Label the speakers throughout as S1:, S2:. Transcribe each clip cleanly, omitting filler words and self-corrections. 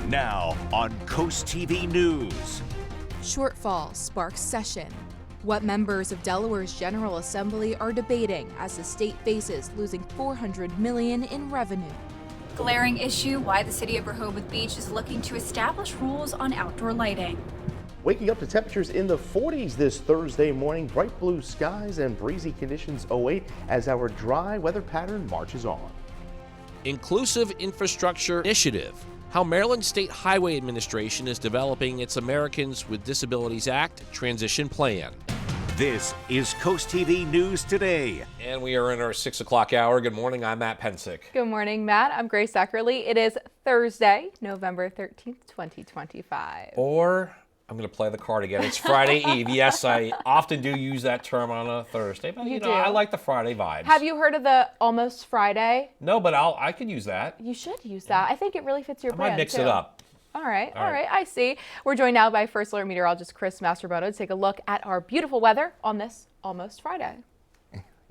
S1: Now on CoastTV News.
S2: Shortfall sparks session. What members of Delaware's General Assembly are debating as the state faces losing $400 million in revenue.
S3: Glaring issue why the city of Rehoboth Beach is looking to establish rules on outdoor lighting.
S4: Waking up to temperatures in the 40s this Thursday morning, bright blue skies and breezy conditions await as our dry weather pattern marches on.
S5: Inclusive Infrastructure Initiative. How Maryland State Highway Administration is developing its Americans with Disabilities Act transition plan.
S1: This is CoastTV News Today.
S5: And we are in our 6 o'clock hour. Good morning, I'm Matt Pensick.
S6: Good morning, Matt. I'm Grace Eckerly. It is Thursday, November 13th, 2025.
S5: Or I'm going to play the card again. It's Friday Eve. Yes, I often do use that term on a Thursday, but you know, I like the Friday vibes.
S6: Have you heard of the Almost Friday?
S5: No, but I could use that.
S6: You should use that. I think it really fits your brand,
S5: I might mix
S6: too.
S5: it up.
S6: All right. I see. We're joined now by First Alert meteorologist Chris Mastrobono to take a look at our beautiful weather on this Almost Friday.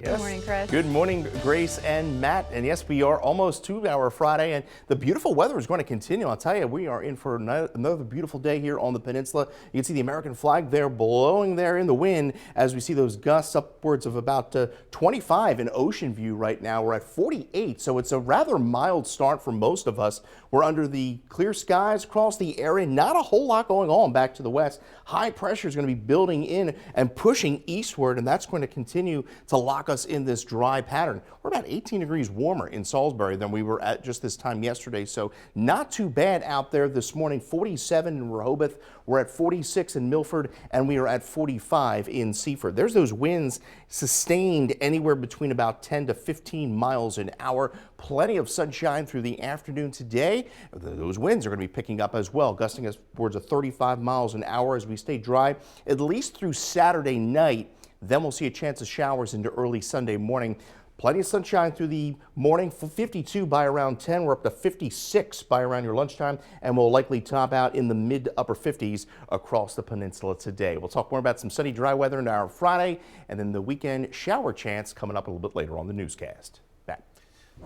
S4: Yes.
S6: Good morning, Chris.
S4: Good morning, Grace and Matt. And yes, we are almost to our Friday, and the beautiful weather is going to continue. I'll tell you, we are in for another beautiful day here on the peninsula. You can see the American flag there blowing there in the wind as we see those gusts upwards of about 25 in Ocean View right now. We're at 48, so it's a rather mild start for most of us. We're under the clear skies across the area. Not a whole lot going on back to the west. High pressure is going to be building in and pushing eastward, and that's going to continue to lock us in this dry pattern. We're about 18 degrees warmer in Salisbury than we were at just this time yesterday, so not too bad out there this morning. 47 in Rehoboth, we're at 46 in Milford, and we are at 45 in Seaford. There's those winds sustained anywhere between about 10 to 15 miles an hour. Plenty of sunshine through the afternoon today. Those winds are going to be picking up as well, gusting us towards 35 miles an hour as we stay dry at least through Saturday night. Then we'll see a chance of showers into early Sunday morning. Plenty of sunshine through the morning, 52 by around 10. We're up to 56 by around your lunchtime, and we'll likely top out in the mid to upper 50s across the peninsula today. We'll talk more about some sunny, dry weather in our Friday, and then the weekend shower chance coming up a little bit later on the newscast. Back.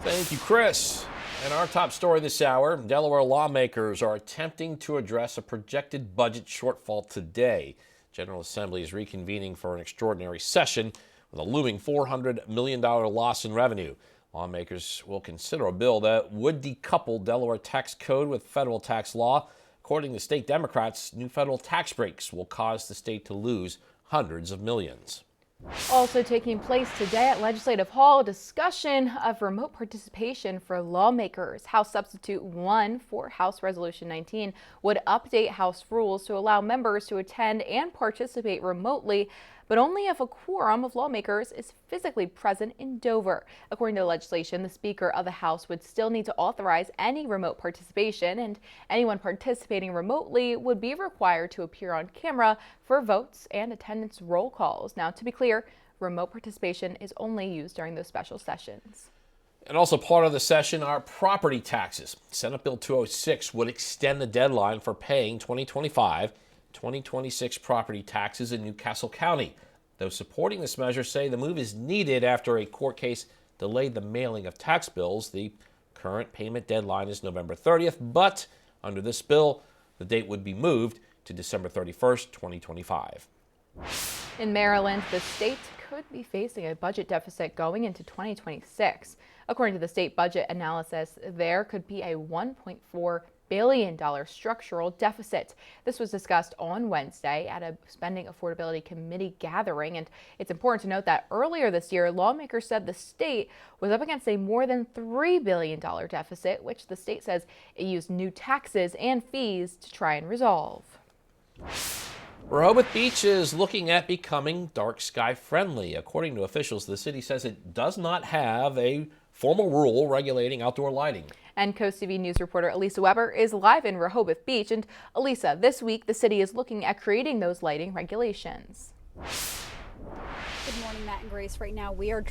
S5: Thank you, Chris. And our top story this hour, Delaware lawmakers are attempting to address a projected budget shortfall today. General Assembly is reconvening for an extraordinary session with a looming $400 million loss in revenue. Lawmakers will consider a bill that would decouple Delaware tax code with federal tax law. According to state Democrats, new federal tax breaks will cause the state to lose hundreds of millions.
S6: Also taking place today at Legislative Hall, a discussion of remote participation for lawmakers. House Substitute 1 for House Resolution 19 would update House rules to allow members to attend and participate remotely, but only if a quorum of lawmakers is physically present in Dover. According to the legislation, the Speaker of the House would still need to authorize any remote participation, and anyone participating remotely would be required to appear on camera for votes and attendance roll calls. Now, to be clear, remote participation is only used during those special sessions.
S5: And also part of the session are property taxes. Senate Bill 206 would extend the deadline for paying 2025-2026 property taxes in Newcastle County. Those supporting this measure say the move is needed after a court case delayed the mailing of tax bills. The current payment deadline is November 30th, but under this bill, the date would be moved to December 31st, 2025.
S6: In Maryland, the state could be facing a budget deficit going into 2026. According to the state budget analysis, there could be a $1.4 billion structural deficit. This was discussed on Wednesday at a Spending Affordability Committee gathering, and it's important to note that earlier this year, lawmakers said the state was up against a more than $3 billion deficit, which the state says it used new taxes and fees to try and resolve.
S5: Rehoboth Beach is looking at becoming dark sky friendly. According to officials, the city says it does not have a formal rule regulating outdoor lighting.
S6: And CoastTV News reporter Elisa Weber is live in Rehoboth Beach. And Elisa, this week the city is looking at creating those lighting regulations.
S3: Good morning, Matt and Grace. Right now we are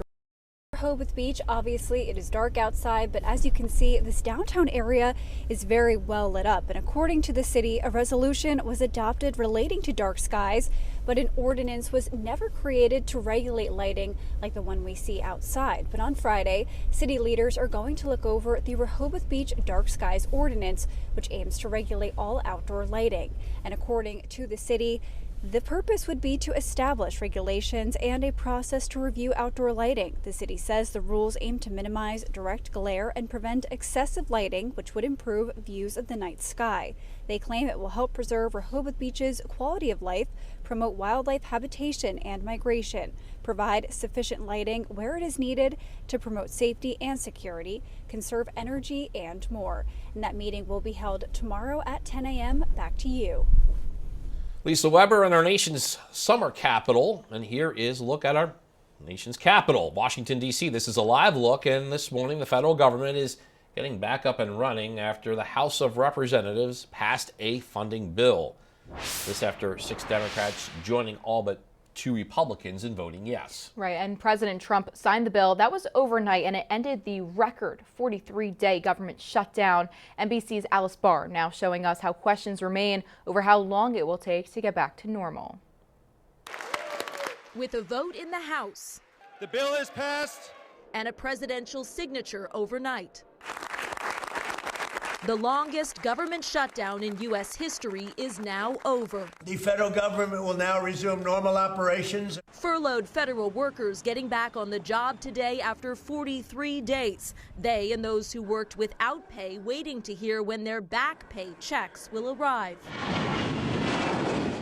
S3: Rehoboth Beach. Obviously it is dark outside, but as you can see, this downtown area is very well lit up. And according to the city, a resolution was adopted relating to dark skies. but an ordinance was never created to regulate lighting like the one we see outside. But on Friday, city leaders are going to look over the Rehoboth Beach Dark Skies Ordinance, which aims to regulate all outdoor lighting. And according to the city, the purpose would be to establish regulations and a process to review outdoor lighting. The city says the rules aim to minimize direct glare and prevent excessive lighting, which would improve views of the night sky. They claim it will help preserve Rehoboth Beach's quality of life, promote wildlife habitation and migration, provide sufficient lighting where it is needed to promote safety and security, conserve energy, and more. And that meeting will be held tomorrow at 10 a.m. Back to you.
S5: Lisa Weber in our nation's summer capital, and here is a look at our nation's capital, Washington, D.C. This is a live look, and this morning the federal government is getting back up and running after the House of Representatives passed a funding bill. This after 6 Democrats joining all but 2 Republicans in voting yes.
S6: Right, and President Trump signed the bill. That was overnight, and it ended the record 43-day government shutdown. NBC's Alice Barr now showing us how questions remain over how long it will take to get back to normal.
S7: With a vote in the House,
S8: the bill is passed,
S7: and a presidential signature overnight. The longest government shutdown in U.S. history is now over.
S8: The federal government will now resume normal operations.
S7: Furloughed federal workers getting back on the job today after 43 days. They and those who worked without pay waiting to hear when their back pay checks will arrive.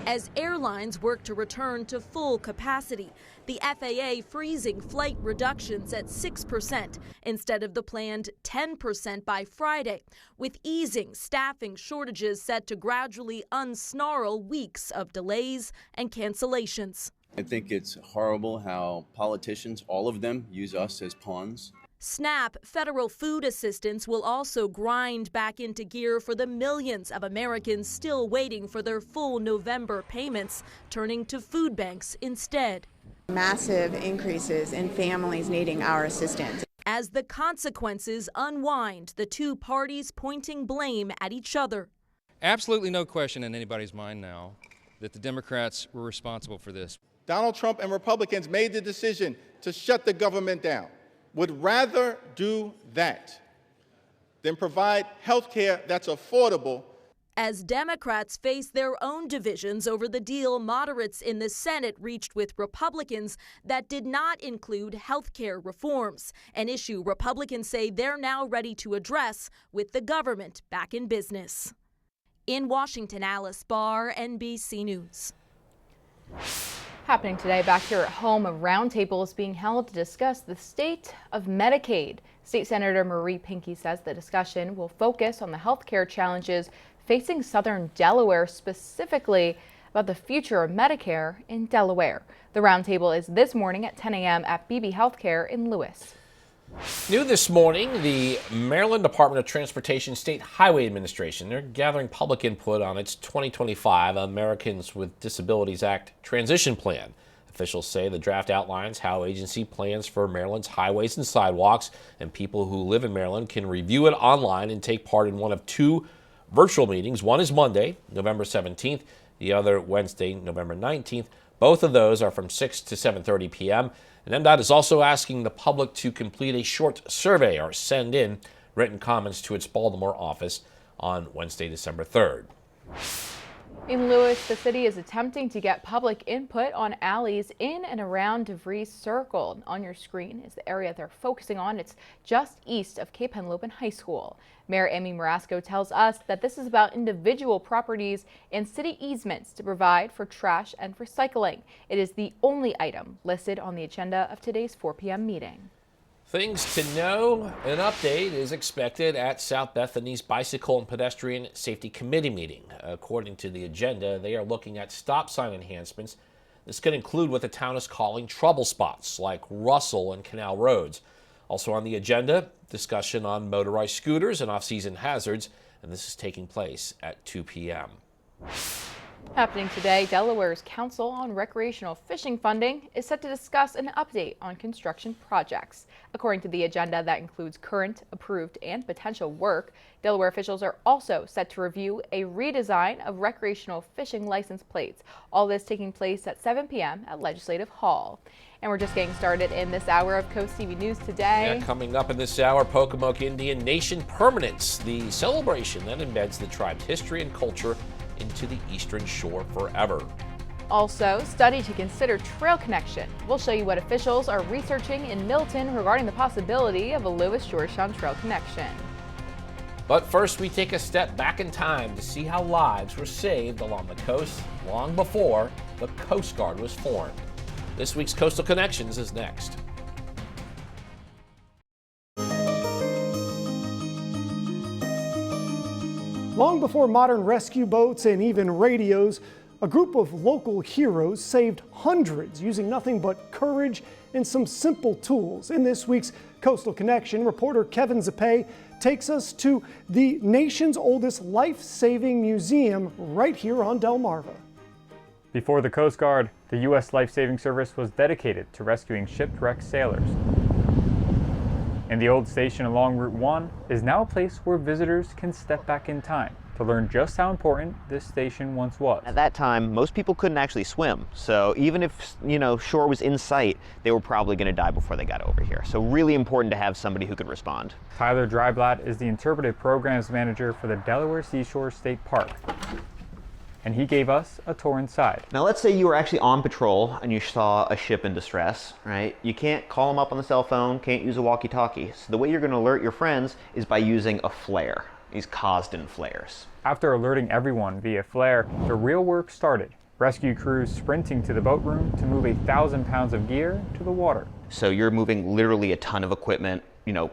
S7: As airlines work to return to full capacity, the FAA freezing flight reductions at 6% instead of the planned 10% by Friday, with easing staffing shortages set to gradually unsnarl weeks of delays and cancellations.
S9: I think it's horrible how politicians, all of them, use us as pawns.
S7: SNAP federal food assistance will also grind back into gear for the millions of Americans still waiting for their full November payments, turning to food banks instead.
S10: Massive increases in families needing our assistance.
S7: As the consequences unwind, the 2 parties pointing blame at each other.
S11: Absolutely no question in anybody's mind now that the Democrats were responsible for this.
S12: Donald Trump and Republicans made the decision to shut the government down. Would rather do that than provide health care that's affordable.
S7: As Democrats face their own divisions over the deal moderates in the Senate reached with Republicans that did not include health care reforms, an issue Republicans say they're now ready to address with the government back in business. In Washington, Alice Barr, NBC News.
S6: Happening today back here at home, a roundtable is being held to discuss the state of Medicaid. State Senator Marie Pinkey says the discussion will focus on the health care challenges facing southern Delaware, specifically about the future of Medicare in Delaware. The roundtable is this morning at 10 a.m. at BB Healthcare in Lewis.
S5: New this morning, the Maryland Department of Transportation State Highway Administration, they're gathering public input on its 2025 Americans with Disabilities Act transition plan. Officials say the draft outlines how agency plans for Maryland's highways and sidewalks, and people who live in Maryland can review it online and take part in one of 2 virtual meetings. One is Monday, November 17th, the other Wednesday, November 19th. Both of those are from 6 to 7:30 p.m. And MDOT is also asking the public to complete a short survey or send in written comments to its Baltimore office on Wednesday, December 3rd.
S6: In Lewis, the city is attempting to get public input on alleys in and around DeVries Circle. On your screen is the area they're focusing on. It's just east of Cape Henlopen High School. Mayor Amy Marasco tells us that this is about individual properties and city easements to provide for trash and recycling. It is the only item listed on the agenda of today's 4 p.m. meeting.
S5: Things to know. An update is expected at South Bethany's Bicycle and Pedestrian Safety Committee meeting. According to the agenda, they are looking at stop sign enhancements. This could include what the town is calling trouble spots like Russell and Canal Roads. Also on the agenda, discussion on motorized scooters and off-season hazards, and this is taking place at 2 p.m.
S6: Happening today, Delaware's Council on Recreational Fishing Funding is set to discuss an update on construction projects. According to the agenda that includes current, approved, and potential work, Delaware officials are also set to review a redesign of recreational fishing license plates. All this taking place at 7 p.m. at Legislative Hall. And we're just getting started in this hour of Coast TV News today.
S5: Yeah, coming up in this hour, Pocomoke Indian Nation Permanence, the celebration that embeds the tribe's history and culture into the Eastern Shore forever.
S6: Also, study to consider trail connection. We'll show you what officials are researching in Milton regarding the possibility of a Lewis-Georgetown trail connection.
S5: But first, we take a step back in time to see how lives were saved along the coast long before the Coast Guard was formed. This week's Coastal Connections is next.
S13: Long before modern rescue boats and even radios, a group of local heroes saved hundreds using nothing but courage and some simple tools. In this week's Coastal Connection, reporter Kevin Zappe takes us to the nation's oldest life-saving museum right here on Delmarva.
S14: Before the Coast Guard, the U.S. Life Saving Service was dedicated to rescuing shipwrecked sailors. And the old station along Route 1 is now a place where visitors can step back in time to learn just how important this station once was.
S15: At that time, most people couldn't actually swim, so even if, shore was in sight, they were probably going to die before they got over here. So really important to have somebody who could respond.
S14: Tyler Dryblatt is the interpretive programs manager for the Delaware Seashore State Park. And he gave us a tour inside.
S15: Now let's say you were actually on patrol and you saw a ship in distress, right? You can't call them up on the cell phone, can't use a walkie-talkie. So the way you're going to alert your friends is by using a flare, these Cosden flares.
S14: After alerting everyone via flare, the real work started. Rescue crews sprinting to the boat room to move 1,000 pounds of gear to the water.
S15: So you're moving literally a ton of equipment,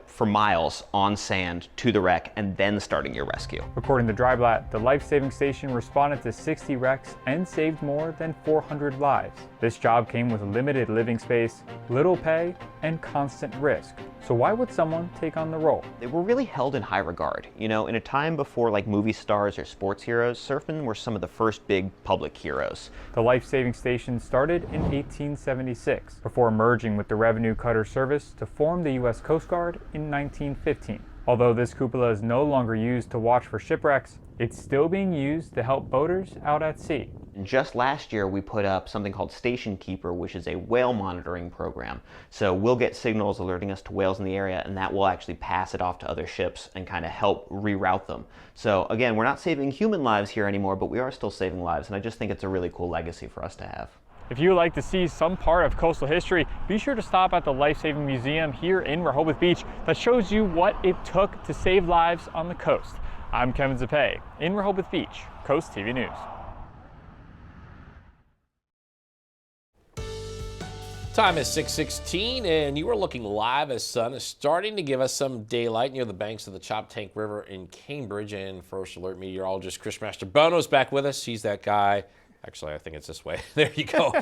S15: for miles on sand to the wreck and then starting your rescue.
S14: According to Dryblatt, the life-saving station responded to 60 wrecks and saved more than 400 lives. This job came with limited living space, little pay, and constant risk. So why would someone take on the role?
S15: They were really held in high regard. In a time before like movie stars or sports heroes, surfmen were some of the first big public heroes.
S14: The life-saving station started in 1876 before merging with the Revenue Cutter Service to form the U.S. Coast Guard in 1915. Although this cupola is no longer used to watch for shipwrecks, it's still being used to help boaters out at sea.
S15: And just last year, we put up something called Station Keeper, which is a whale monitoring program. So we'll get signals alerting us to whales in the area, and that will actually pass it off to other ships and kind of help reroute them. So again, we're not saving human lives here anymore, but we are still saving lives, and I just think it's a really cool legacy for us to have.
S14: If you would like to see some part of coastal history, be sure to stop at the Life Saving Museum here in Rehoboth Beach that shows you what it took to save lives on the coast. I'm Kevin Zappe in Rehoboth Beach, Coast TV News.
S5: Time is 6:16, and you are looking live as sun is starting to give us some daylight near the banks of the Choptank River in Cambridge. And First Alert meteorologist Chris Master-Bono is back with us. He's that guy. Actually, I think it's this way. There you go.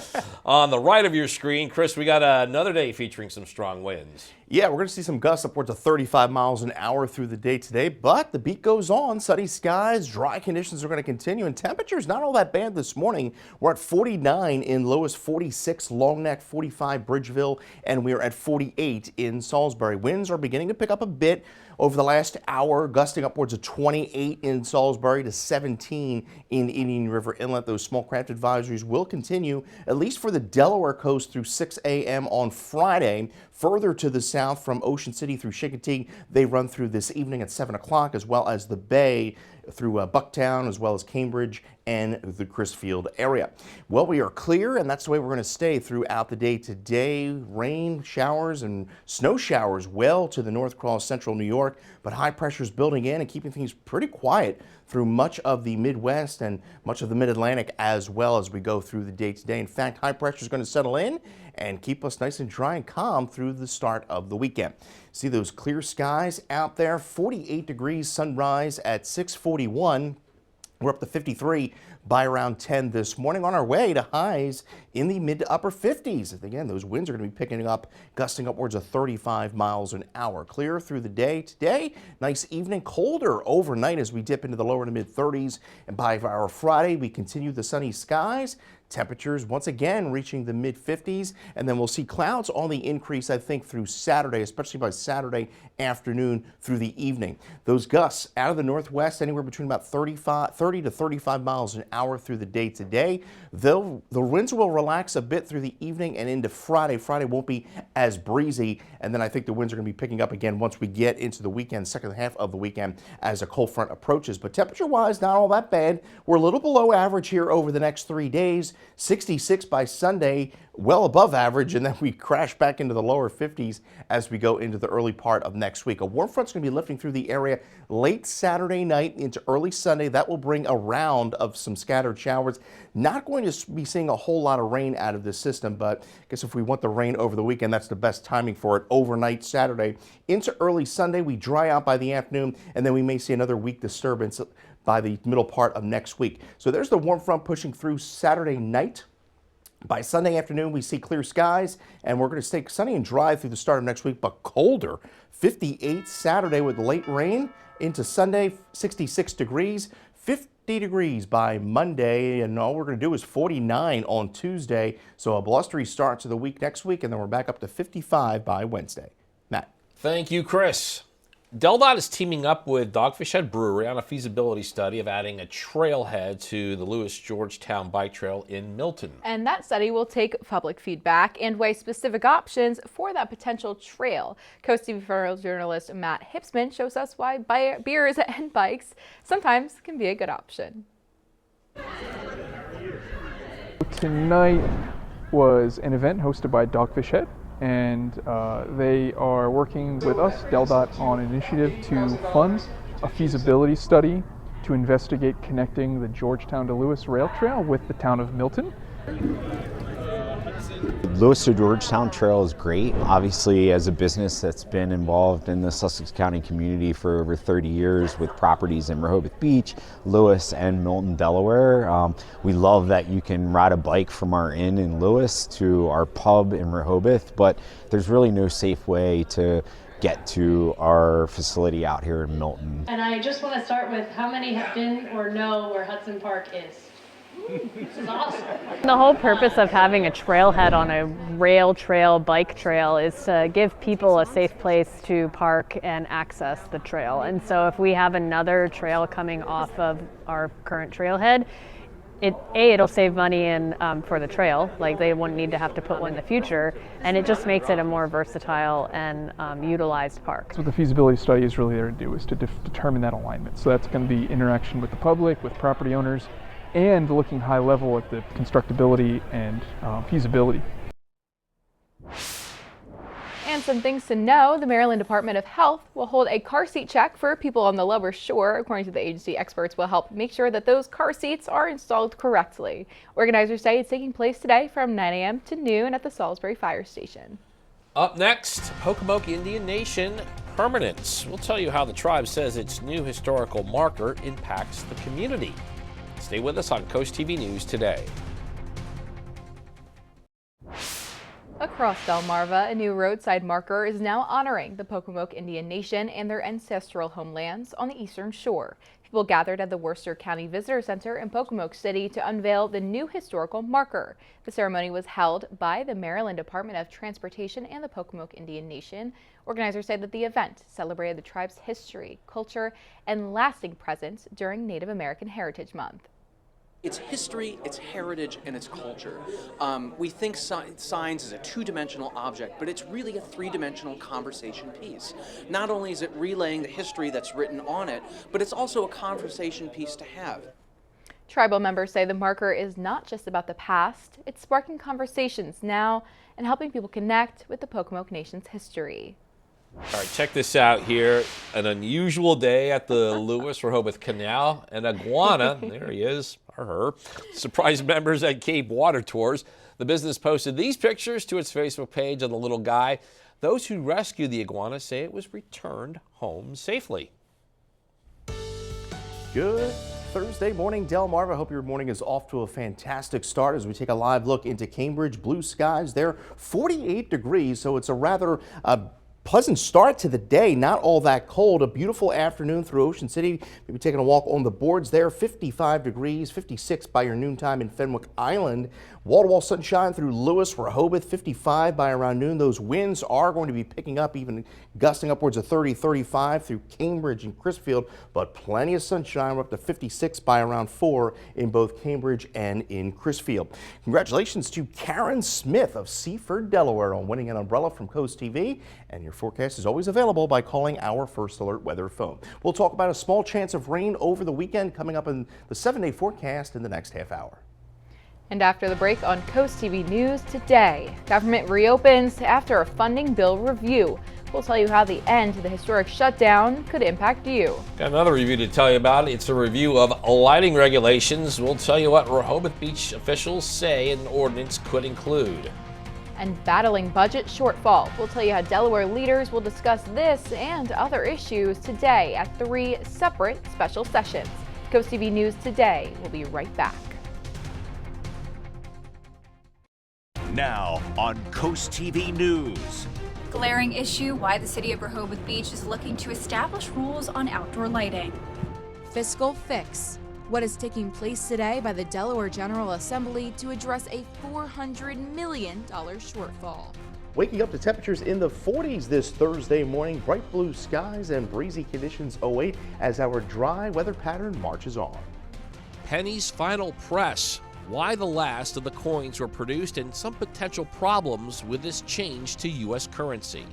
S5: On the right of your screen, Chris, we got another day featuring some strong winds.
S4: Yeah, we're going to see some gusts upwards of 35 miles an hour through the day today, but the beat goes on. Sunny skies, dry conditions are going to continue, and temperatures not all that bad this morning. We're at 49 in Lois, 46 Long Neck, 45 Bridgeville, and we're at 48 in Salisbury. Winds are beginning to pick up a bit over the last hour, gusting upwards of 28 in Salisbury to 17 in Indian River Inlet. Those small craft advisories will continue, at least for the Delaware coast, through 6 a.m. on Friday. Further to the south from Ocean City through Chincoteague, they run through this evening at 7 o'clock, as well as the Bay through Bucktown, as well as Cambridge and the Crisfield area. Well, we are clear, and that's the way we're going to stay throughout the day today. Rain showers and snow showers well to the north across central New York, but high pressure is building in and keeping things pretty quiet through much of the Midwest and much of the Mid-Atlantic as well as we go through the day today. In fact, high pressure is going to settle in and keep us nice and dry and calm through the start of the weekend. See those clear skies out there, 48 degrees sunrise at 6:41. We're up to 53 by around 10 this morning, on our way to highs in the mid to upper 50s. Again, those winds are going to be picking up, gusting upwards of 35 miles an hour. Clear through the day today. Nice evening, colder overnight as we dip into the lower to mid 30s. And by our Friday, we continue the sunny skies. Temperatures once again reaching the mid 50s, and then we'll see clouds on the increase, I think, through Saturday, especially by Saturday afternoon through the evening. Those gusts out of the northwest, anywhere between about 30 to 35 miles an hour through the day today. The winds will relax a bit through the evening and into Friday. Friday won't be as breezy, and then I think the winds are going to be picking up again once we get into the weekend, second half of the weekend, as a cold front approaches. But temperature-wise, not all that bad. We're a little below average here over the next 3 days. 66 by Sunday, well above average, and then we crash back into the lower 50s as we go into the early part of next week. A warm front's going to be lifting through the area late Saturday night into early Sunday. That will bring a round of some scattered showers. Not going to be seeing a whole lot of rain out of this system, but I guess if we want the rain over the weekend, that's the best timing for it. Overnight Saturday into early Sunday, we dry out by the afternoon, and then we may see another weak disturbance by the middle part of next week. So there's the warm front pushing through Saturday night. By Sunday afternoon, we see clear skies, and we're going to stay sunny and dry through the start of next week, but colder. 58 Saturday with late rain into Sunday, 66 degrees, 50 degrees by Monday, and all we're going to do is 49 on Tuesday. So a blustery start to the week next week, and then we're back up to 55 by Wednesday. Matt.
S5: Thank you, Chris. DelDOT is teaming up with Dogfish Head Brewery on a feasibility study of adding a trailhead to the Lewis-Georgetown Bike Trail in Milton.
S6: And that study will take public feedback and weigh specific options for that potential trail. CoastTV journalist Matt Hipsman shows us why beers and bikes sometimes can be a good option.
S16: Tonight was an event hosted by Dogfish Head, and they are working with us, DelDOT, on an initiative to fund a feasibility study to investigate connecting the Georgetown to Lewis rail trail with the town of Milton.
S17: Lewis to Georgetown Trail is great. Obviously, as a business that's been involved in the Sussex County community for over 30 years with properties in Rehoboth Beach, Lewis, and Milton, Delaware, we love that you can ride a bike from our inn in Lewis to our pub in Rehoboth, but there's really no safe way to get to our facility out here in Milton.
S18: And I just want to start with how many have been or know where Hudson Park is? This is awesome.
S19: The whole purpose of having a trailhead on a rail trail, bike trail, is to give people a safe place to park and access the trail. And so if we have another trail coming off of our current trailhead, it'll save money for the trail, like they wouldn't need to have to put one in the future, and it just makes it a more versatile and utilized park.
S16: So what the feasibility study is really there to do is to determine that alignment. So that's going to be interaction with the public, with property owners, and looking high level at the constructability and feasibility.
S6: And some things to know, the Maryland Department of Health will hold a car seat check for people on the lower shore. According to the agency, experts will help make sure that those car seats are installed correctly. Organizers say it's taking place today from 9 a.m. to noon at the Salisbury Fire Station.
S5: Up next, Pocomoke Indian Nation permanence. We'll tell you how the tribe says its new historical marker impacts the community. Stay with us on Coast TV News today.
S6: Across Delmarva, a new roadside marker is now honoring the Pocomoke Indian Nation and their ancestral homelands on the eastern shore. People gathered at the Worcester County Visitor Center in Pocomoke City to unveil the new historical marker. The ceremony was held by the Maryland Department of Transportation and the Pocomoke Indian Nation. Organizers say that the event celebrated the tribe's history, culture, and lasting presence during Native American Heritage Month.
S20: It's history, it's heritage, and it's culture. We think signs is a two-dimensional object, but it's really a three-dimensional conversation piece. Not only is it relaying the history that's written on it, but it's also a conversation piece to have.
S6: Tribal members say the marker is not just about the past, it's sparking conversations now and helping people connect with the Pocomoke Nation's history.
S5: All right, check this out here. An unusual day at the Lewis-Rehoboth Canal. An iguana, there he is, or her, surprised members at Cape Water Tours. The business posted these pictures to its Facebook page of the little guy. Those who rescued the iguana say it was returned home safely.
S4: Good Thursday morning, Delmarva. Hope your morning is off to a fantastic start as we take a live look into Cambridge. Blue skies there, 48 degrees, so it's a rather pleasant start to the day, not all that cold. A beautiful afternoon through Ocean City. Maybe taking a walk on the boards there, 55 degrees, 56 by your noontime in Fenwick Island. Wall-to-wall sunshine through Lewis, Rehoboth, 55 by around noon. Those winds are going to be picking up, even gusting upwards of 30, 35 through Cambridge and Crisfield, but plenty of sunshine. We're up to 56 by around 4 in both Cambridge and in Crisfield. Congratulations to Karen Smith of Seaford, Delaware on winning an umbrella from Coast TV, and your forecast is always available by calling our First Alert weather phone. We'll talk about a small chance of rain over the weekend coming up in the 7-day forecast in the next half hour.
S6: And after the break on Coast TV News today, government reopens after a funding bill review. We'll tell you how the end to the historic shutdown could impact you.
S5: Got another review to tell you about. It's a review of lighting regulations. We'll tell you what Rehoboth Beach officials say an ordinance could include.
S6: And battling budget shortfall. We'll tell you how Delaware leaders will discuss this and other issues today at 3 separate special sessions. Coast TV News today. We'll be right back.
S1: Now on Coast TV News.
S3: Glaring issue why the city of Rehoboth Beach is looking to establish rules on outdoor lighting.
S2: Fiscal fix. What is taking place today by the Delaware General Assembly to address a $400 million shortfall.
S4: Waking up to temperatures in the 40s this Thursday morning, bright blue skies and breezy conditions await as our dry weather pattern marches on.
S5: Penny's final press. Why the last of the coins were produced and some potential problems with this change to U.S. currency.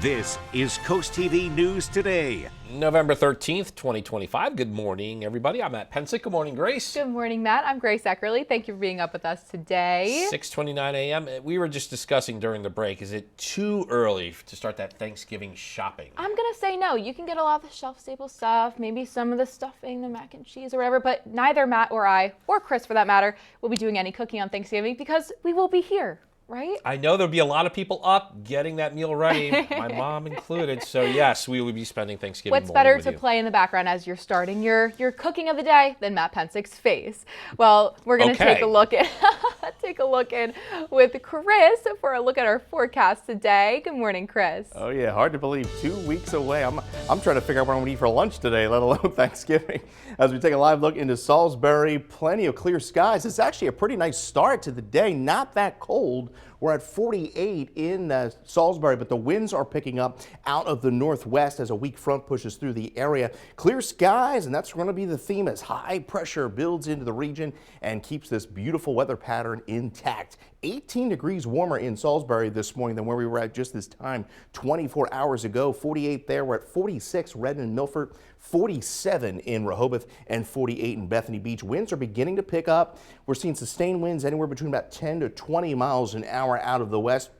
S1: This is Coast TV News Today.
S5: November 13th, 2025. Good morning, everybody. I'm Matt Pensick. Good morning, Grace.
S6: Good morning, Matt. I'm Grace Eckerly. Thank you for being up with us today.
S5: 6:29 a.m. We were just discussing during the break, is it too early to start that Thanksgiving shopping?
S6: I'm going to say no. You can get a lot of the shelf-stable stuff, maybe some of the stuffing, the mac and cheese or whatever, but neither Matt or I, or Chris for that matter, will be doing any cooking on Thanksgiving because we will be here. Right?
S5: I know there'll be a lot of people up getting that meal ready, my mom included. So yes, we will be spending Thanksgiving
S6: What's
S5: morning
S6: better
S5: with
S6: to
S5: you.
S6: play in the background as you're starting your cooking of the day than Matt Pensick's face? Well, we're going to take a look at with Chris for a look at our forecast today. Good morning, Chris.
S4: Oh yeah, hard to believe 2 weeks away. I'm trying to figure out what I'm going to eat for lunch today, let alone Thanksgiving. As we take a live look into Salisbury, plenty of clear skies. It's actually a pretty nice start to the day, not that cold. We're at 48 in Salisbury, but the winds are picking up out of the northwest as a weak front pushes through the area. Clear skies, and that's going to be the theme as high pressure builds into the region and keeps this beautiful weather pattern intact. 18 degrees warmer in Salisbury this morning than where we were at just this time 24 hours ago. 48 there. We're at 46 Redmond and Milford, 47 in Rehoboth, and 48 in Bethany Beach. Winds are beginning to pick up. We're seeing sustained winds anywhere between about 10 to 20 miles an hour out of the west.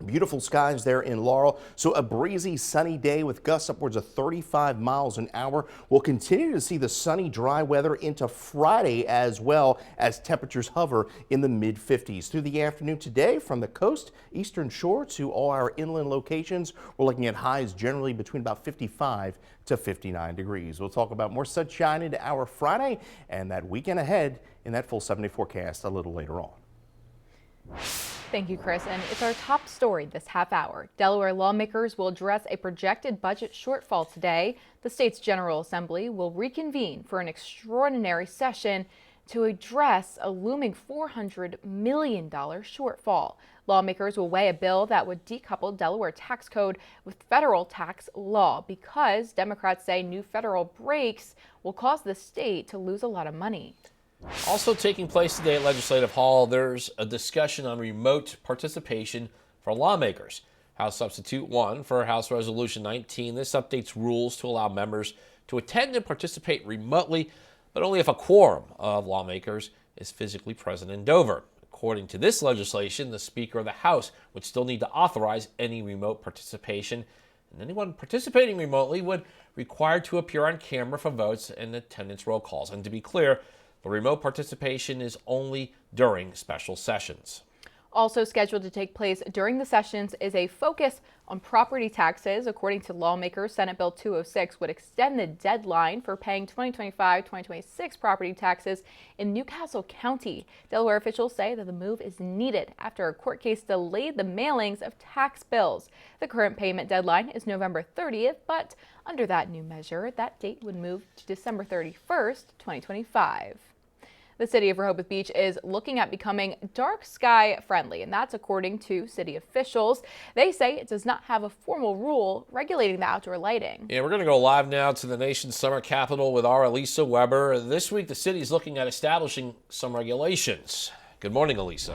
S4: Beautiful skies there in Laurel. So a breezy, sunny day with gusts upwards of 35 miles an hour. We'll continue to see the sunny, dry weather into Friday as well as temperatures hover in the mid-50s. Through the afternoon today, from the coast, eastern shore to all our inland locations, we're looking at highs generally between about 55 to 59 degrees. We'll talk about more sunshine into our Friday and that weekend ahead in that full 7-day forecast a little later on.
S6: Thank you, Chris. And it's our top story this half hour. Delaware lawmakers will address a projected budget shortfall today. The state's General Assembly will reconvene for an extraordinary session to address a looming $400 million shortfall. Lawmakers will weigh a bill that would decouple Delaware tax code with federal tax law because Democrats say new federal breaks will cause the state to lose a lot of money.
S5: Also taking place today at Legislative Hall, there's a discussion on remote participation for lawmakers. House Substitute 1 for House Resolution 19. This updates rules to allow members to attend and participate remotely, but only if a quorum of lawmakers is physically present in Dover. According to this legislation, the Speaker of the House would still need to authorize any remote participation, and anyone participating remotely would require to appear on camera for votes and attendance roll calls. And to be clear, the remote participation is only during special sessions.
S6: Also scheduled to take place during the sessions is a focus on property taxes. According to lawmakers, Senate Bill 206 would extend the deadline for paying 2025-2026 property taxes in Newcastle County. Delaware officials say that the move is needed after a court case delayed the mailings of tax bills. The current payment deadline is November 30th, but under that new measure, that date would move to December 31st, 2025. The city of Rehoboth Beach is looking at becoming dark sky friendly, and that's according to city officials. They say it does not have a formal rule regulating the outdoor lighting.
S5: Yeah, we're going to go live now to the nation's summer capital with our Elisa Weber. This week, the city is looking at establishing some regulations. Good morning, Elisa.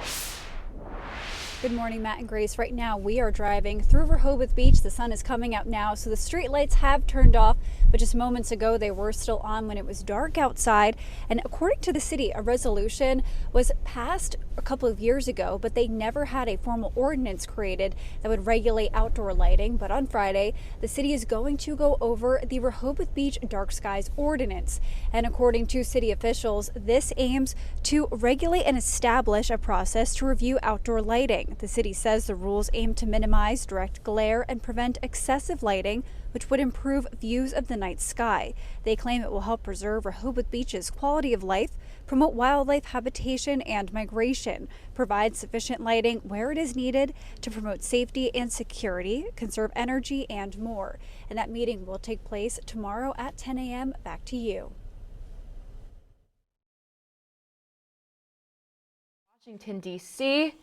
S3: Good morning, Matt and Grace. Right now we are driving through Rehoboth Beach. The sun is coming out now, so the street lights have turned off, but just moments ago they were still on when it was dark outside. And according to the city, a resolution was passed a couple of years ago, but they never had a formal ordinance created that would regulate outdoor lighting. But on Friday, the city is going to go over the Rehoboth Beach Dark Skies Ordinance. And according to city officials, this aims to regulate and establish a process to review outdoor lighting. The city says the rules aim to minimize direct glare and prevent excessive lighting, which would improve views of the night sky. They claim it will help preserve Rehoboth Beach's quality of life, promote wildlife habitation and migration, provide sufficient lighting where it is needed to promote safety and security, conserve energy, and more. And that meeting will take place tomorrow at 10 a.m. Back to you.
S6: Washington, D.C.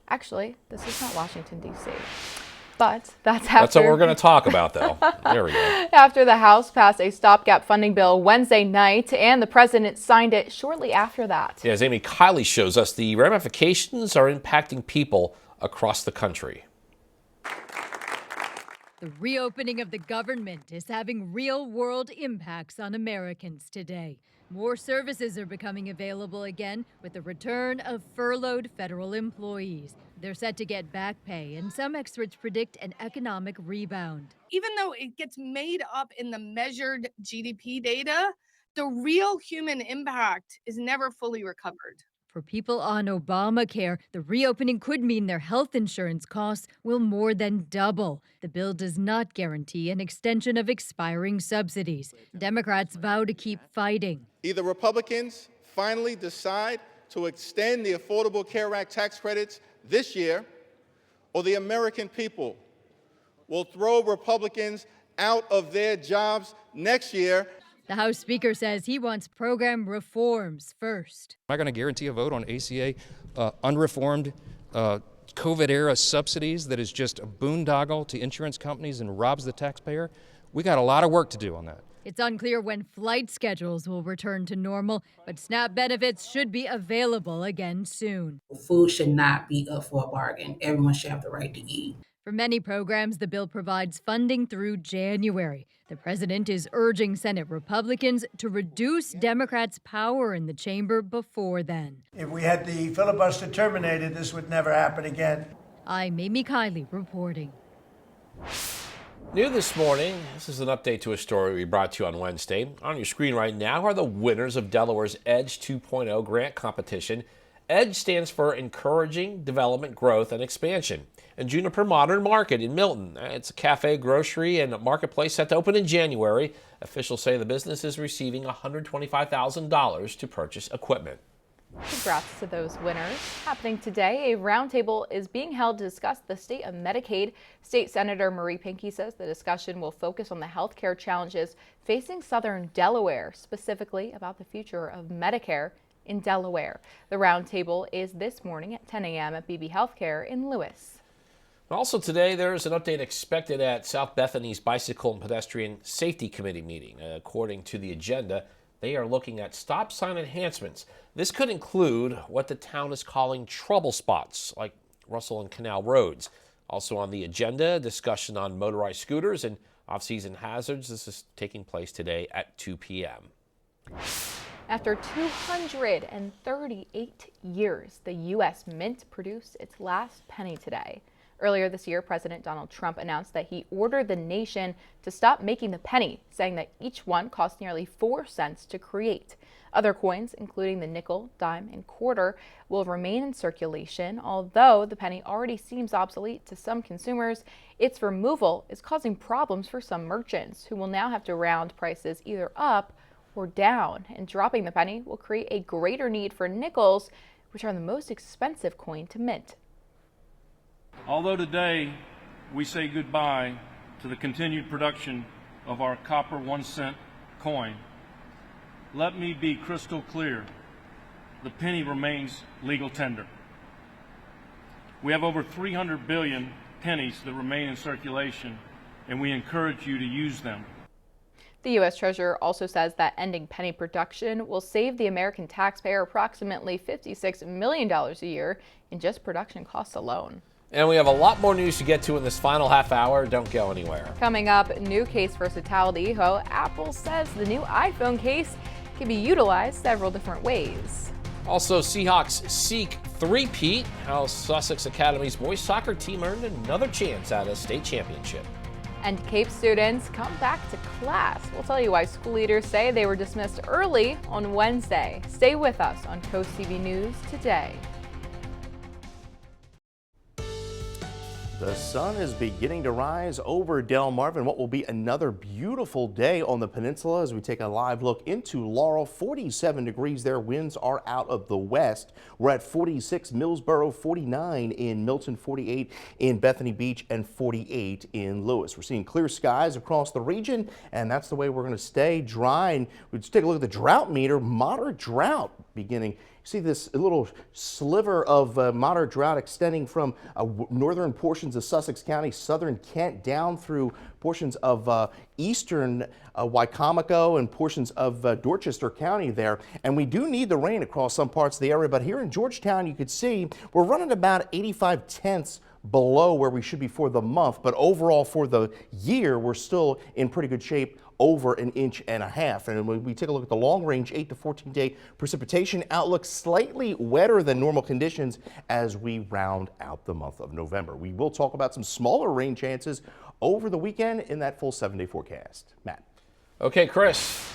S6: Actually, this is not Washington, D.C., but that's
S5: what we're going to talk about, though. There we go.
S6: After the House passed a stopgap funding bill Wednesday night, and the president signed it shortly after that.
S5: Yeah, as Amy Kiley shows us, the ramifications are impacting people across the country.
S21: The reopening of the government is having real-world impacts on Americans today. More services are becoming available again with the return of furloughed federal employees. They're set to get back pay, and some experts predict an economic rebound.
S22: Even though it gets made up in the measured GDP data, the real human impact is never fully recovered.
S21: For people on Obamacare, the reopening could mean their health insurance costs will more than double. The bill does not guarantee an extension of expiring subsidies. Democrats vow to keep fighting.
S12: Either Republicans finally decide to extend the Affordable Care Act tax credits this year, or the American people will throw Republicans out of their jobs next year.
S21: The House Speaker says he wants program reforms first.
S11: I'm not going to guarantee a vote on ACA unreformed COVID-era subsidies that is just a boondoggle to insurance companies and robs the taxpayer. We got a lot of work to do on that.
S21: It's unclear when flight schedules will return to normal, but SNAP benefits should be available again soon.
S23: Food should not be up for a bargain. Everyone should have the right to eat.
S21: For many programs, the bill provides funding through January. The president is urging Senate Republicans to reduce Democrats' power in the chamber before then.
S8: If we had the filibuster terminated, this would never happen again.
S21: I'm Amy Kiley reporting.
S5: New this morning, this is an update to a story we brought to you on Wednesday. On your screen right now are the winners of Delaware's EDGE 2.0 grant competition. EDGE stands for Encouraging Development, Growth, and Expansion. And Juniper Modern Market in Milton. It's a cafe, grocery, and marketplace set to open in January. Officials say the business is receiving $125,000 to purchase equipment.
S6: Congrats to those winners. Happening today, a roundtable is being held to discuss the state of Medicaid. State Senator Marie Pinkey says the discussion will focus on the health care challenges facing southern Delaware, specifically about the future of Medicare in Delaware. The roundtable is this morning at 10 a.m. at BB Healthcare in Lewis.
S5: Also today, there's an update expected at South Bethany's Bicycle and Pedestrian Safety Committee meeting. According to the agenda, they are looking at stop sign enhancements. This could include what the town is calling trouble spots, like Russell and Canal roads. Also on the agenda, discussion on motorized scooters and off-season hazards. This is taking place today at 2 p.m.
S6: After 238 years, the U.S. Mint produced its last penny today. Earlier this year, President Donald Trump announced that he ordered the nation to stop making the penny, saying that each one cost nearly 4 cents to create. Other coins, including the nickel, dime, and quarter, will remain in circulation. Although the penny already seems obsolete to some consumers, its removal is causing problems for some merchants who will now have to round prices either up or down. And dropping the penny will create a greater need for nickels, which are the most expensive coin to mint.
S7: Although today we say goodbye to the continued production of our copper 1-cent coin, let me be crystal clear. The penny remains legal tender. We have over 300 billion pennies that remain in circulation, and we encourage you to use them.
S6: The U.S. Treasurer also says that ending penny production will save the American taxpayer approximately $56 million a year in just production costs alone.
S5: And we have a lot more news to get to in this final half hour. Don't go anywhere.
S6: Coming up, new case versatility. How Apple says the new iPhone case can be utilized several different ways.
S5: Also, Seahawks seek three-peat. How Sussex Academy's boys soccer team earned another chance at a state championship.
S6: And Cape students come back to class. We'll tell you why school leaders say they were dismissed early on Wednesday. Stay with us on Coast TV News today.
S4: The sun is beginning to rise over Delmarva, and what will be another beautiful day on the peninsula as we take a live look into Laurel. 47 degrees there. Winds are out of the west. We're at 46 Millsboro, 49 in Milton, 48 in Bethany Beach, and 48 in Lewis. We're seeing clear skies across the region, and that's the way we're going to stay dry. And we just take a look at the drought meter. Moderate drought beginning. See this little sliver of moderate drought extending from northern portions of Sussex County, southern Kent, down through portions of eastern Wycomico and portions of Dorchester County there. And we do need the rain across some parts of the area, but here in Georgetown, you could see we're running about 85 tenths below where we should be for the month, but overall for the year, we're still in pretty good shape, over 1.5 inches. And when we take a look at the long range 8 to 14 day precipitation outlook, slightly wetter than normal conditions as we round out the month of November. We will talk about some smaller rain chances over the weekend in that full 7-day forecast. Matt.
S5: Okay, Chris.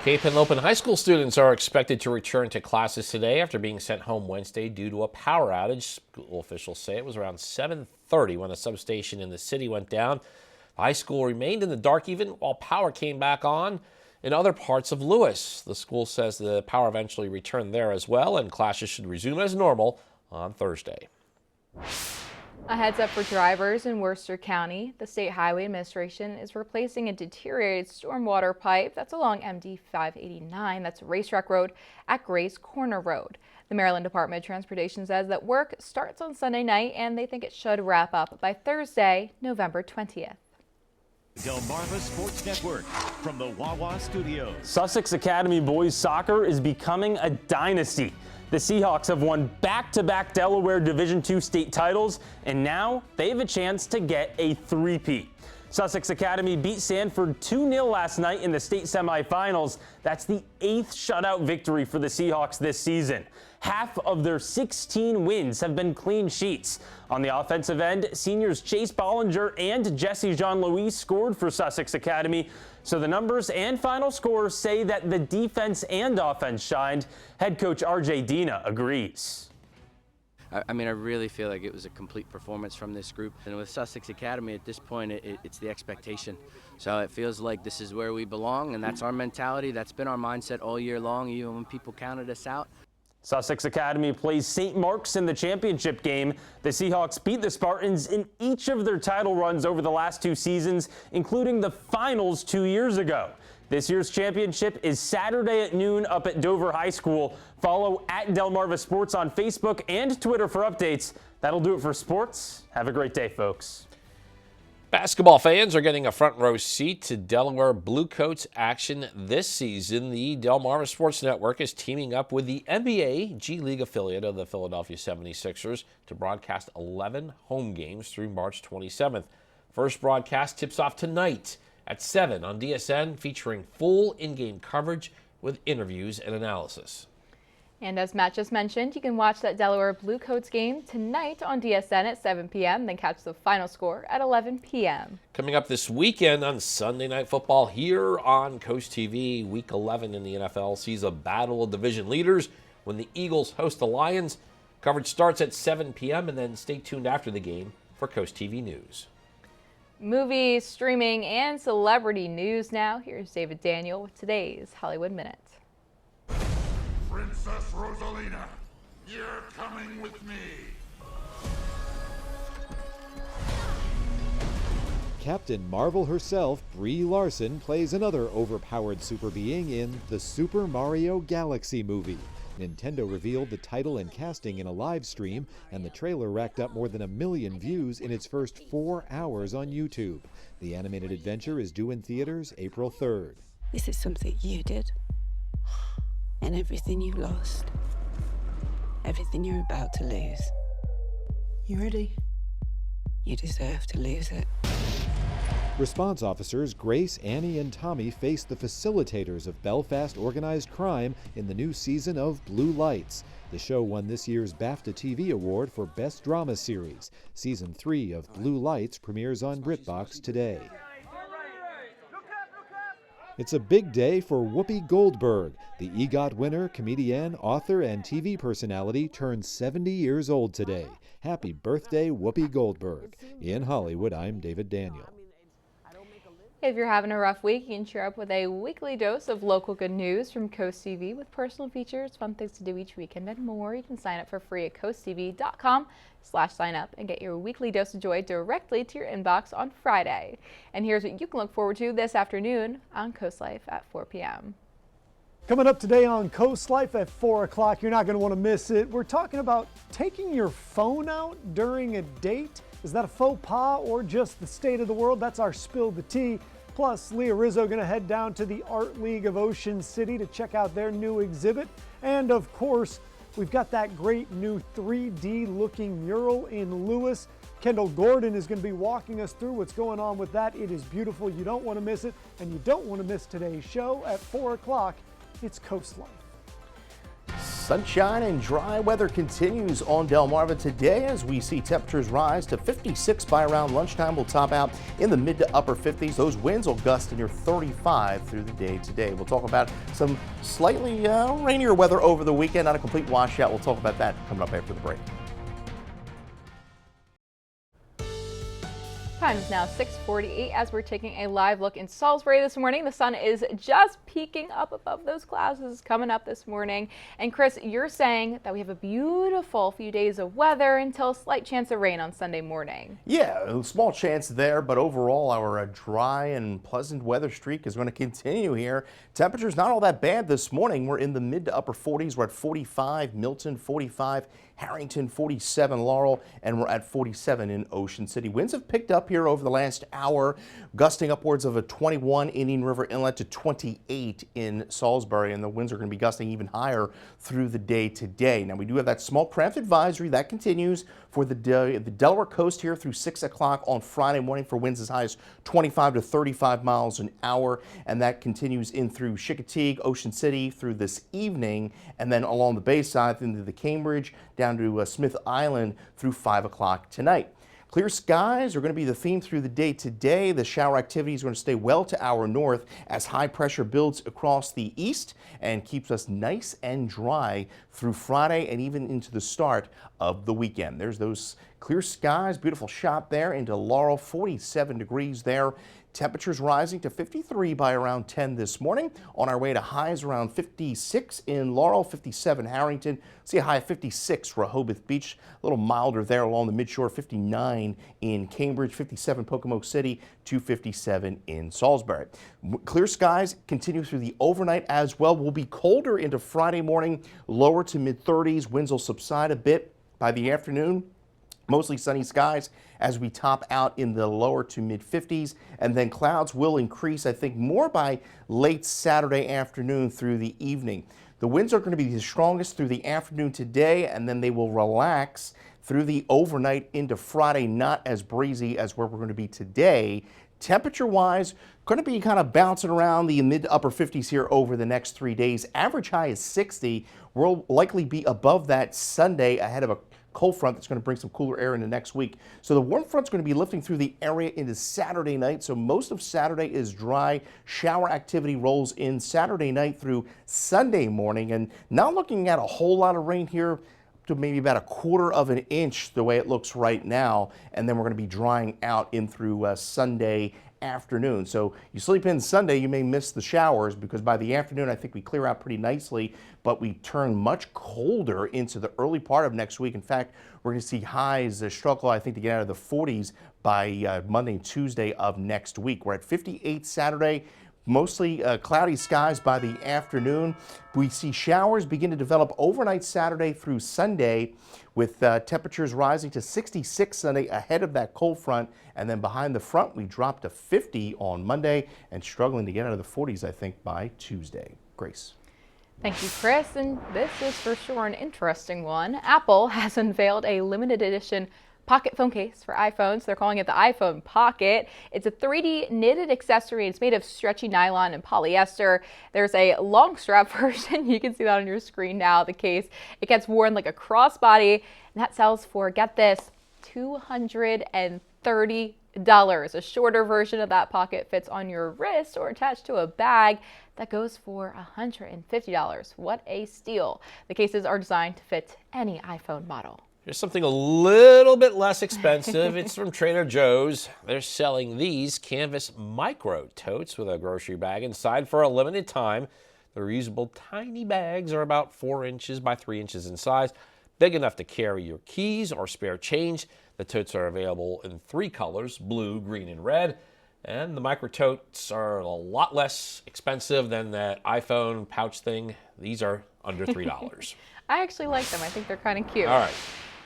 S5: Cape and Lopen High School students are expected to return to classes today after being sent home Wednesday due to a power outage. School officials say it was around 7:30 when a substation in the city went down. The high school remained in the dark even while power came back on in other parts of Lewis. The school says the power eventually returned there as well, and classes should resume as normal on Thursday.
S6: A heads up for drivers in Worcester County. The State Highway Administration is replacing a deteriorated stormwater pipe that's along MD 589, that's Racetrack Road at Grace Corner Road. The Maryland Department of Transportation says that work starts on Sunday night and they think it should wrap up by Thursday, November 20th.
S1: Delmarva Sports Network from the Wawa Studios.
S9: Sussex Academy boys soccer is becoming a dynasty. The Seahawks have won back-to-back Delaware Division II state titles, and now they have a chance to get a three-peat. Sussex Academy beat Sanford 2-0 last night in the state semifinals. That's the 8th shutout victory for the Seahawks this season. Half of their 16 wins have been clean sheets. On the offensive end, seniors Chase Bollinger and Jesse Jean-Louis scored for Sussex Academy. So the numbers and final scores say that the defense and offense shined. Head coach RJ Dina agrees.
S10: I mean, I really feel like it was a complete performance from this group. And with Sussex Academy at this point, it's the expectation. So it feels like this is where we belong, and that's our mentality. That's been our mindset all year long, even when people counted us out.
S9: Sussex Academy plays St. Mark's in the championship game. The Seahawks beat the Spartans in each of their title runs over the last 2 seasons, including the finals 2 years ago. This year's championship is Saturday at noon up at Dover High School. Follow at Delmarva Sports on Facebook and Twitter for updates. That'll do it for sports. Have a great day, folks.
S5: Basketball fans are getting a front row seat to Delaware Bluecoats action this season. The Delmarva Sports Network is teaming up with the NBA G League affiliate of the Philadelphia 76ers to broadcast 11 home games through March 27th. First broadcast tips off tonight at 7 on DSN, featuring full in-game coverage with interviews and analysis.
S6: And as Matt just mentioned, you can watch that Delaware Bluecoats game tonight on DSN at 7 p.m., then catch the final score at 11 p.m.
S5: Coming up this weekend on Sunday Night Football here on Coast TV, Week 11 in the NFL sees a battle of division leaders when the Eagles host the Lions. Coverage starts at 7 p.m. and then stay tuned after the game for Coast TV News.
S6: Movies, streaming, and celebrity news now. Here's David Daniel with today's Hollywood Minute.
S13: Princess Rosalina, you're coming with me.
S14: Captain Marvel herself, Brie Larson, plays another overpowered super being in the Super Mario Galaxy movie. Nintendo revealed the title and casting in a live stream, and the trailer racked up more than 1 million views in its first 4 hours on YouTube. The animated adventure is due in theaters April 3rd.
S15: This is something you did. And everything you lost, everything you're about to lose. You ready? You deserve to lose it.
S14: Response officers Grace, Annie, and Tommy face the facilitators of Belfast organized crime in the new season of Blue Lights. The show won this year's BAFTA TV Award for Best Drama Series. Season 3 of Blue Lights premieres on BritBox today. It's a big day for Whoopi Goldberg. The EGOT winner, comedian, author, and TV personality turns 70 years old today. Happy birthday, Whoopi Goldberg. In Hollywood, I'm David Daniel.
S6: If you're having a rough week, you can cheer up with a weekly dose of local good news from Coast TV with personal features, fun things to do each weekend, and more. You can sign up for free at coasttv.com/sign up and get your weekly dose of joy directly to your inbox on Friday. And here's what you can look forward to this afternoon on Coast Life at 4 p.m.
S24: Coming up today on Coast Life at 4 o'clock, you're not going to want to miss it. We're talking about taking your phone out during a date. Is that a faux pas or just the state of the world? That's our Spill the Tea. Plus, Leah Rizzo going to head down to the Art League of Ocean City to check out their new exhibit. And of course, we've got that great new 3D looking mural in Lewis. Kendall Gordon is going to be walking us through what's going on with that. It is beautiful. You don't want to miss it. And you don't want to miss today's show at 4 o'clock. It's Coast Life.
S4: Sunshine and dry weather continues on Delmarva today as we see temperatures rise to 56 by around lunchtime. We'll top out in the mid to upper 50s. Those winds will gust to near 35 through the day today. We'll talk about some slightly rainier weather over the weekend, not a complete washout. We'll talk about that coming up after the break.
S6: Time is now 6:48 as we're taking a live look in Salisbury this morning. The sun is just peeking up above those clouds. This is coming up this morning. And Chris, you're saying that we have a beautiful few days of weather until a slight chance of rain on Sunday morning.
S4: Yeah, a small chance there, but overall our dry and pleasant weather streak is going to continue here. Temperatures not all that bad this morning. We're in the mid to upper 40s. We're at 45, Milton 45, Harrington 47, Laurel, and we're at 47 in Ocean City. Winds have picked up here over the last hour, gusting upwards of a 21 Indian River Inlet to 28 in Salisbury, and the winds are going to be gusting even higher through the day today. Now we do have that small craft advisory that continues for the Delaware coast here through 6 o'clock on Friday morning for winds as high as 25 to 35 miles an hour, and that continues in through Chickateague, Ocean City through this evening, and then along the bay side into the Cambridge down to Smith Island through 5 o'clock tonight. Clear skies are going to be the theme through the day today. The shower activity is going to stay well to our north as high pressure builds across the east and keeps us nice and dry through Friday and even into the start of the weekend. There's those clear skies, beautiful shot there into Laurel, 47 degrees there. Temperatures rising to 53 by around 10 this morning. On our way to highs around 56 in Laurel, 57 Harrington. See a high of 56 Rehoboth Beach. A little milder there along the midshore, 59 in Cambridge, 57 Pocomoke City, 257 in Salisbury. Clear skies continue through the overnight as well. Will be colder into Friday morning, lower to mid 30s. Winds will subside a bit by the afternoon. Mostly sunny skies as we top out in the lower to mid 50s, and then clouds will increase, I think, more by late Saturday afternoon through the evening. The winds are going to be the strongest through the afternoon today, and then they will relax through the overnight into Friday, not as breezy as where we're going to be today. Temperature-wise, going to be kind of bouncing around the mid to upper 50s here over the next 3 days. Average high is 60. We'll likely be above that Sunday ahead of a cold front that's going to bring some cooler air into next week. So the warm front's going to be lifting through the area into Saturday night. So most of Saturday is dry. Shower activity rolls in Saturday night through Sunday morning, and not looking at a whole lot of rain here to maybe about 1/4 of an inch the way it looks right now. And then we're going to be drying out in through Sunday afternoon. So you sleep in Sunday, you may miss the showers because by the afternoon I think we clear out pretty nicely, but we turn much colder into the early part of next week. In fact, we're going to see highs struggle, I think, to get out of the 40s by Monday and Tuesday of next week. We're at 58 Saturday. Mostly cloudy skies by the afternoon. We see showers begin to develop overnight Saturday through Sunday, with temperatures rising to 66 Sunday ahead of that cold front. And then behind the front, we drop to 50 on Monday and struggling to get out of the 40s, I think, by Tuesday. Grace.
S6: Thank you, Chris. And this is for sure an interesting one. Apple has unveiled a limited edition pocket phone case for iPhones. They're calling it the iPhone Pocket. It's a 3D knitted accessory. It's made of stretchy nylon and polyester. There's a long strap version. You can see that on your screen now, the case. It gets worn like a crossbody, and that sells for, get this, $230. A shorter version of that pocket fits on your wrist or attached to a bag. That goes for $150. What a steal. The cases are designed to fit any iPhone model.
S5: Here's something a little bit less expensive. It's from Trader Joe's. They're selling these canvas micro totes with a grocery bag inside for a limited time. The reusable tiny bags are about 4 inches by 3 inches in size, big enough to carry your keys or spare change. The totes are available in 3 colors, blue, green, and red. And the micro totes are a lot less expensive than that iPhone pouch thing. These are under $3.
S6: I actually like them. I think they're kind of cute.
S5: All right.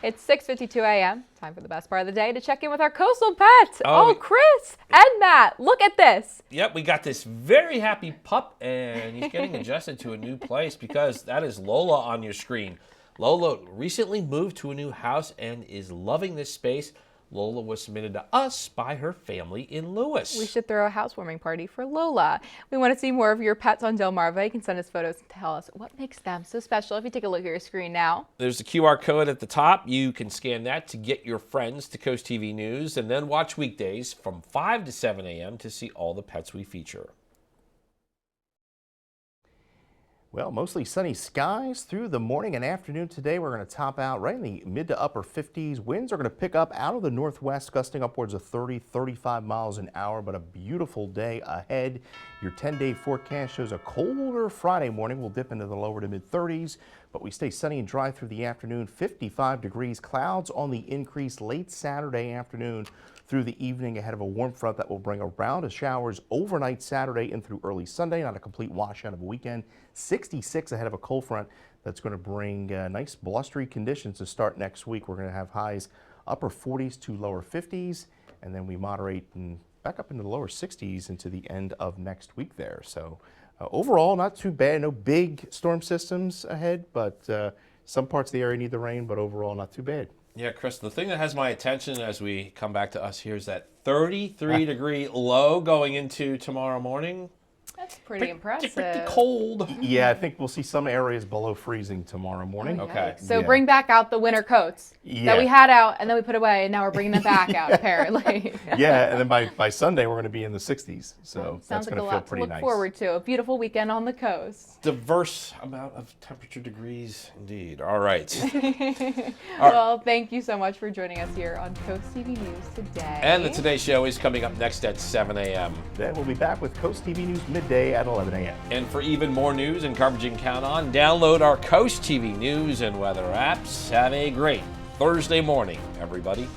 S6: It's 6:52 a.m. Time for the best part of the day to check in with our coastal pets.
S5: Oh,
S6: Chris and Matt, look at this.
S5: Yep, we got this very happy pup, and he's getting adjusted to a new place because that is Lola on your screen. Lola recently moved to a new house and is loving this space. Lola was submitted to us by her family in Lewis.
S6: We should throw a housewarming party for Lola. We want to see more of your pets on Delmarva. You can send us photos and tell us what makes them so special. If you take a look at your screen now.
S5: There's a QR code at the top. You can scan that to get your friends to Coast TV News and then watch weekdays from 5 to 7 a.m. to see all the pets we feature.
S4: Well, mostly sunny skies through the morning and afternoon today. We're going to top out right in the mid to upper 50s. Winds are going to pick up out of the northwest, gusting upwards of 30, 35 miles an hour, but a beautiful day ahead. Your 10-day forecast shows a colder Friday morning. We'll dip into the lower to mid 30s, but we stay sunny and dry through the afternoon. 55 degrees, clouds on the increase late Saturday afternoon through the evening ahead of a warm front that will bring a round of showers overnight Saturday and through early Sunday. Not a complete washout of a weekend. 66 ahead of a cold front that's going to bring nice blustery conditions to start next week. We're going to have highs upper 40s to lower 50s, and then we moderate and back up into the lower 60s into the end of next week there. So overall, not too bad. No big storm systems ahead, but some parts of the area need the rain, but overall not too bad.
S5: Yeah, Chris, the thing that has my attention as we come back to us here is that 33-degree low going into tomorrow morning.
S6: That's pretty impressive.
S5: Pretty cold.
S4: Yeah, I think we'll see some areas below freezing tomorrow morning.
S5: Okay.
S6: So bring back out the winter coats that we had out and then we put away, and now we're bringing them back out apparently.
S4: Yeah, and then by Sunday we're going to be in the 60s, so that's
S6: Sounds like
S4: going
S6: a
S4: to feel
S6: lot to
S4: pretty
S6: look
S4: nice.
S6: forward to. A beautiful weekend on the coast.
S5: Diverse amount of temperature degrees, indeed. All right.
S6: Well, thank you so much for joining us here on Coast TV News today.
S5: And the Today Show is coming up next at 7 a.m.
S4: Then we'll be back with Coast TV News midday at 11 a.m.
S5: And for even more news and coverage you can count on, download our Coast TV News and weather apps. Have a great Thursday morning, everybody.